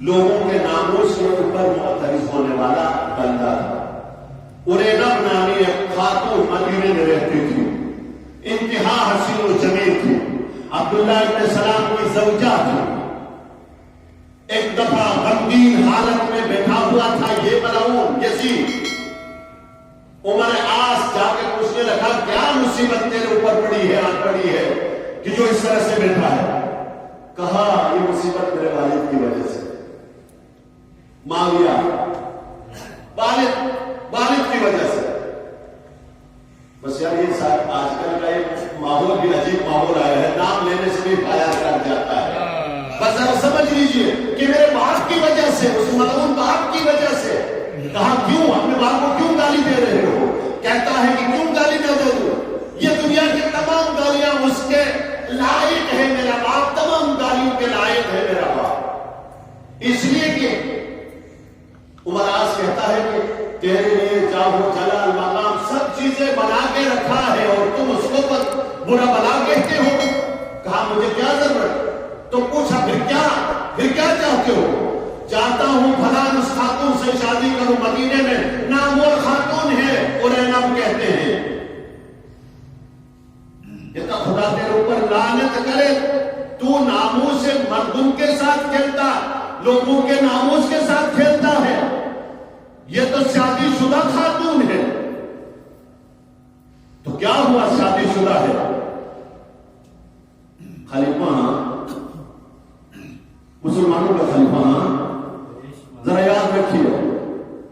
لوگوں کے ناموز کے اوپر معترض ہونے والا بندہ تھا۔ ارینب نامی ایک خاتون مدینے میں رہتی تھی، انتہا حسین و جمیل تھی، عبداللہ ابن سلام کی زوجہ تھی۔ ایک دفعہ غمگین حالت میں بیٹھا ہوا تھا یہ ملعون یزید، عمر عاص جا کے پوچھنے لگا کیا مصیبت تیرے اوپر پڑی ہے آن پڑی ہے کہ جو اس طرح سے بیٹھا ہے؟ کہا یہ مصیبت میرے والد کی وجہ سے، معاویہ والد کی وجہ سے۔ بس یار یہ ساتھ آج کل کا ایک ماحول بھی عجیب ماحول آیا ہے، نام لینے سے بھی فائر کر جاتا ہے۔ بس ذرا سمجھ لیجئے کہ میرے باپ کی وجہ سے، اس ملعون باپ کی وجہ سے۔ کہا کیوں؟ اپنے باپ کو کیوں گالی دے رہے ہو؟ کہتا ہے کہ کیوں گالی نہ دے دوں، یہ دنیا کی تمام گالیاں اس کے لائق ہے میرا باپ، تمام گالیوں کے لائق ہے میرا باپ، اس لیے کہ عمر عاص کہتا ہے کہ تیرے لیے جاہو جلال مقام سب چیزیں بنا کے رکھا ہے اور تم اس کو برا بلا کہتے ہو۔ کہا مجھے کیا ضرورت؟ تو پوچھا پھر کیا چاہتے ہو؟ چاہتا ہوں فلاں اس خاتون سے شادی کروں، مدینے میں نامور خاتون ہے، ارینب کہتے ہیں۔ کہتا خدا تیرے اوپر لعنت کرے، تو ناموس سے مردوں کے ساتھ کھیلتا، لوگوں کے ناموس کے ساتھ کھیلتا ہے، یہ تو شادی شدہ خاتون ہے۔ تو کیا ہوا شادی شدہ ہے؟ خلیفہ مسلمانوں کا خلیفہ، ذرا یاد رکھیے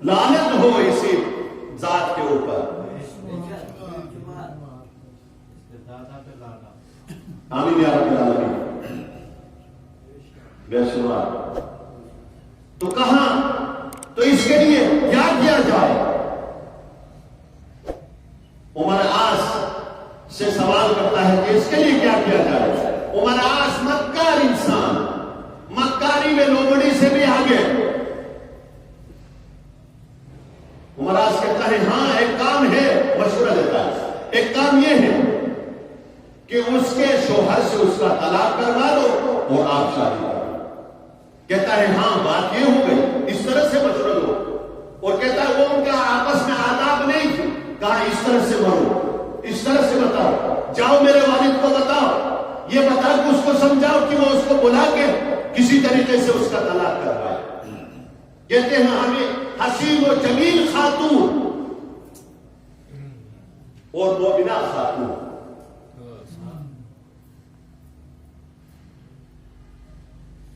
لعنت ہو اسی ذات کے اوپر۔ آمین یا رب العالمین۔ بے شمار تو کہاں، تو اس کے لیے کیا کیا جائے؟ عمر عاص سے سوال کرتا ہے کہ اس کے لیے کیا کیا جائے؟ عمر عاص مکار انسان، مکاری میں لومڑی سے بھی آگے۔ عمر عاص کہتا ہے ہاں ایک کام ہے، مشورہ دیتا ہے، ایک کام یہ ہے کہ اس کے شوہر سے اس کا طلاق کروا دو اور آپ شادی کرو۔ کہتا ہے ہاں بات یہ ہو گئی، اس طرح سے مشورہ دو۔ اور کہتا ہے وہ ان کا آپس میں آداب نہیں تھی، کہا اس طرح سے بڑھو، اس طرح سے بتاؤ، جاؤ میرے والد کو بتاؤ، یہ بتا کہ اس کو سمجھاؤ کہ وہ اس کو بلا کے کسی طریقے سے اس کا طلاق کروائے۔ کہتے ہیں ہمیں حسین و جمیل خاتون اور مومنہ خاتون،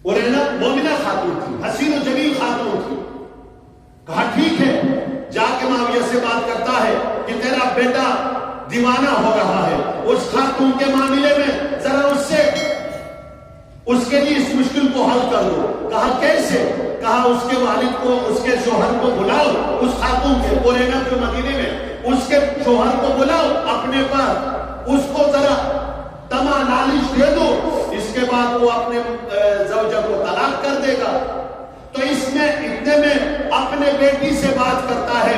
ارینب مومنہ خاتون تھی، حسین و جمیل خاتون تھی۔ کہا ٹھیک ہے، جا کے معاویہ سے بات کرتا ہے کہ تیرا بیٹا دیوانہ ہو رہا ہے، اس خاتون کے معاملے میں ذرا اس کے لیے اس مشکل کو حل کر دو۔ کہا کیسے؟ کہا اس کے والد کو، اس کے شوہر کو بلاؤ، اس خاتون کے ارینب کے مدینے میں اس کے شوہر کو بلاؤ اپنے پاس، اس کو ذرا تما نالش دے دو، اس کے بعد وہ اپنے زوجہ کو طلاق کر دے گا۔ تو اس میں اتنے میں اپنے بیٹی سے بات کرتا ہے،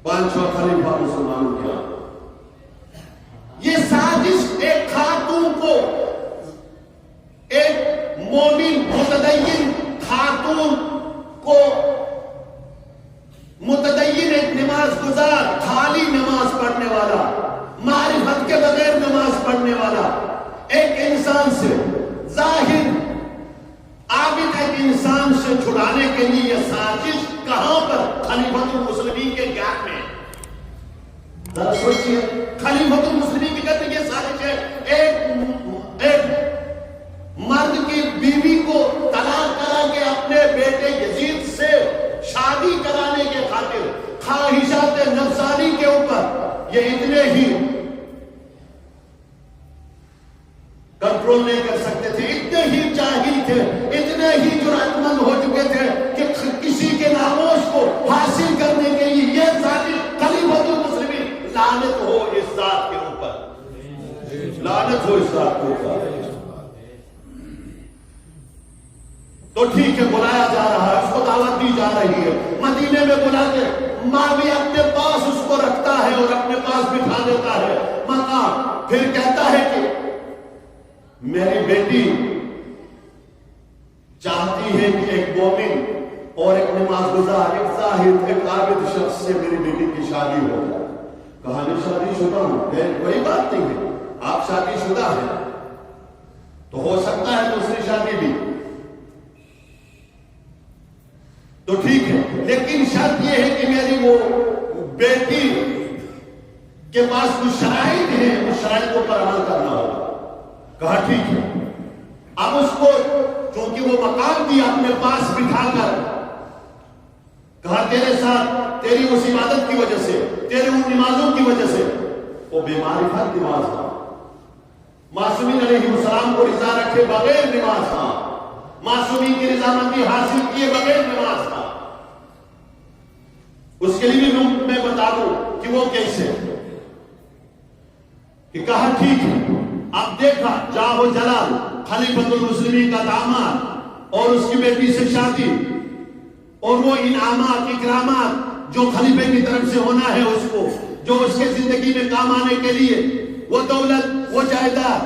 پانچواں خلیفہ مسلمانوں کیا یہ سازش ایک خاتون کو، ایک مومن متدین خاتون کو، متدین ایک نماز گزار، خالی نماز پڑھنے والا، معرفت کے بغیر نماز پڑھنے والا ایک انسان سے، ظاہر عابد ایک انسان سے چھڑانے کے لیے یہ سازش کہاں پر؟ خلیفۃ المسلمین کے گھر میں۔ ذرا سوچیے، خلیفۃ المسلمین کے گھر میں یہ سازش ہے، ایک مرد کی بیوی کو طلاق کرا کے اپنے بیٹے یزید سے شادی کرانے کے خاطر خواہشات نفسانی کے اوپر یہ اتنے ہی کنٹرول نہیں کر سکتے تھے، اتنے ہی جاہل تھے، اتنے ہی جرأت مند ہو چکے تھے کہ کسی کے ناموش کو حاصل کرنے کے لیے یہ سازش خلیفۃ المسلمین، لعنت ہو اس ذات کے اوپر، لعنت ہو اس ذات کے اوپر۔ تو ٹھیک ہے، بلایا جا رہا ہے، اس کو دعوت دی جا رہی ہے، مدینے میں بلا کے ماویہ اپنے پاس اس کو رکھتا ہے اور اپنے پاس بٹھا دیتا ہے مقام۔ پھر کہتا ہے کہ میری بیٹی چاہتی ہے کہ ایک مومن اور ایک نماز گزار، ایک زاہد، ایک عابد شخص سے میری بیٹی کی شادی ہو جائے۔ کہا میں شادی شدہ ہوں، کوئی بات نہیں ہے، آپ شادی شدہ ہیں تو ہو سکتا ہے دوسری شادی بھی، تو ٹھیک ہے، لیکن شرط یہ ہے کہ میری وہ بیٹی کے پاس کچھ شرائط ہیں، اس شرائط کو پر عمل کرنا ہوگا۔ کہا ٹھیک ہے۔ اب اس کو چونکہ وہ مقام دیا اپنے پاس بٹھا کر، کہا تیرے ساتھ تیری اس عبادت کی وجہ سے، تیرے ان نمازوں کی وجہ سے، وہ بیماری ہر نماز تھا، معصومین علیہ السلام کو رضا رکھے بغیر نماز تھا، معصومین کی رضامندی حاصل کیے بغیر نماز تھا۔ اس کے لیے بھی میں بتا دوں کہ وہ کیسے، کہ کہا ٹھیک ہے۔ اب دیکھا جاہ و جلال خلیفۃ المسلمین کا داماد اور اس کی بیٹی سے شادی، اور وہ انعامات اکرامات جو خلیفے کی طرف سے ہونا ہے اس کو، جو اس کے زندگی میں کام آنے کے لیے، وہ دولت، وہ جائیداد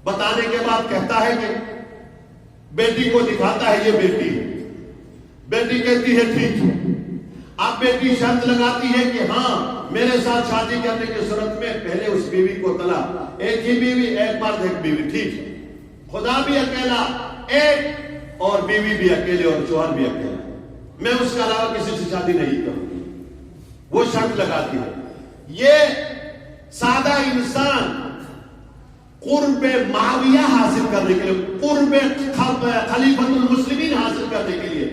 بتانے کے بعد کہتا ہے کہ بیٹی کو دکھاتا ہے یہ بیٹی ہے۔ بیٹی کہتی ہے ٹھیک ہے۔ اب بیٹی شرط لگاتی ہے کہ ہاں میرے ساتھ شادی کرنے کی صورت میں پہلے اس بیوی کو طلاق، ایک ہی بیوی، ایک مرد ایک بیوی، ٹھیک ہے، خدا بھی اکیلا ایک اور بیوی بھی اکیلے اور شوہر بھی اکیلا، میں اس کے علاوہ کسی سے شادی نہیں کروں گی، وہ شرط لگاتی ہے۔ یہ سادہ انسان قرب معاویہ حاصل کرنے کے لیے، قرب خلیفۃ المسلمین حاصل کرنے کے لیے،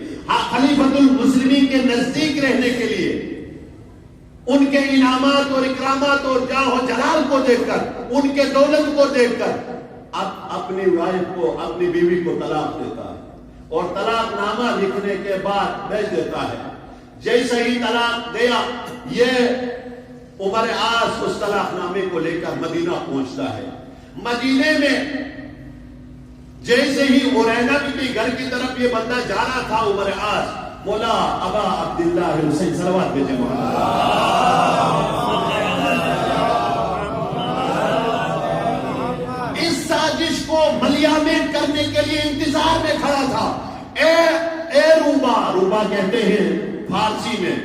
خلیفۃ المسلمین کے نزدیک رہنے کے لیے، ان کے انعامات اور اکرامات اور جاہ و جلال کو دیکھ کر، ان کے دولت کو دیکھ کر اب اپنی وائف کو، اپنی بیوی کو طلاق دیتا ہے، اور طلاق نامہ لکھنے کے بعد بھیج دیتا ہے۔ جیسے ہی طلاق دیا، یہ عمر عاص اس طلاق نامے کو لے کر مدینہ پہنچتا ہے۔ مدینے میں جیسے ہی عرینہ کے گھر کی طرف یہ بندہ جا رہا تھا، عمر عاص، مولا ابا عبداللہ حسین صلوات بھیجے اس سازش کو ملیامین کرنے کے لیے انتظار میں کھڑا تھا۔ اے روبا، روبا کہتے ہیں فارسی میں،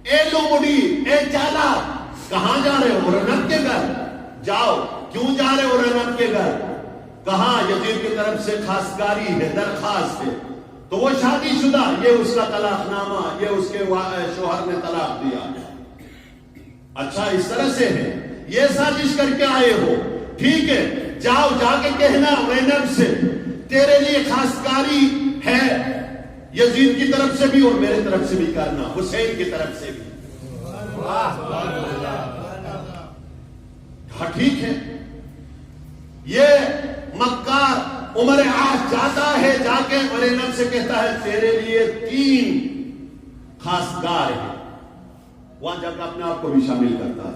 اے لومڑی، اے چالا، کہاں جا رہے ہو؟ رنت کے گھر جاؤ۔ کیوں جا رہے ہو رنت کے گھر؟ کہاں یزید کی طرف سے خواستگاری ہے، درخواست ہے، تو وہ شادی شدہ، یہ اس کا طلاق نامہ، یہ اس کے شوہر نے طلاق دیا۔ اچھا اس طرح سے ہے، یہ سازش کر کے آئے ہو، ٹھیک ہے، جاؤ، جا کے کہنا زینب سے تیرے لیے خواستگاری ہے، یزید کی طرف سے بھی اور میرے طرف سے بھی کرنا، حسین کی طرف سے بھی۔ ہاں ٹھیک ہے۔ یہ مکار عمر عاص جاتا ہے، جا کے زینب سے کہتا ہے تیرے لیے 3 خواستگار ہیں، وہاں جا کے اپنے آپ کو بھی شامل کرتا ہے،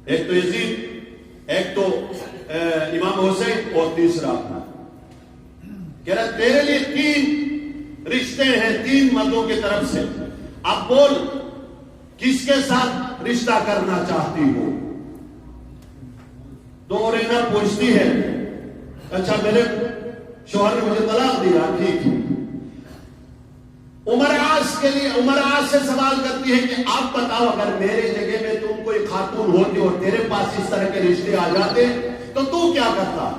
ایک تو یزید، ایک تو امام حسین، اور تیسرا اپنا، کہہ رہا تیرے لیے 3 رشتے ہیں 3 مردوں کی طرف سے، اب بول کس کے ساتھ رشتہ کرنا چاہتی ہو؟ تو زینب پوچھتی ہے اچھا میرے شوہر نے مجھے طلاق دیا، ٹھیک ہے۔ عمر عاص کے لیے، عمر عاص سے سوال کرتی ہے کہ آپ بتاؤ اگر میرے جگہ میں تم کوئی خاتون ہوتی اور تیرے پاس اس طرح کے رشتے آ جاتے تو کیا کرتا؟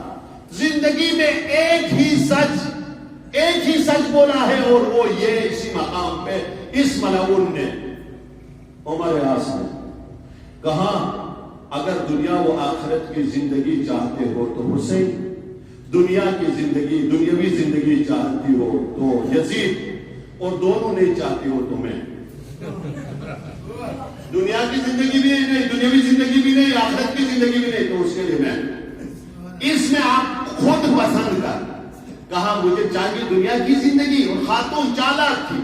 زندگی میں ایک ہی سچ بولا ہے، اور وہ یہ اسی مقام پہ اس ملعون نے، عمر عاص نے کہا اگر دنیا و آخرت کی زندگی چاہتے ہو تو حسین، دنیا کی زندگی، دنیاوی زندگی چاہتی ہو تو یزید، اور دونوں نہیں چاہتی ہو تو میں۔ دنیا کی زندگی بھی نہیں، دنیاوی زندگی بھی نہیں، آخرت کی زندگی بھی نہیں، تو اس کے لیے میں۔ اس میں آپ خود پسند کر۔ کہا مجھے چاہیے دنیا کی زندگی، اور خاتون چالاک تھی،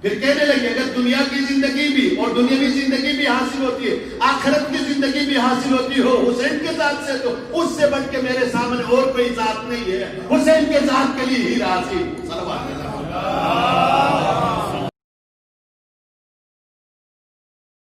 پھر کہنے لگے اگر دنیا کی زندگی بھی اور دنیاوی زندگی بھی حاصل ہوتی ہے، آخرت کی زندگی بھی حاصل ہوتی ہو حسین کے ذات سے، تو اس سے بڑھ کے میرے سامنے اور کوئی ذات نہیں ہے، حسین کے ذات کے لیے ہی راضی۔ صلوات اللہ۔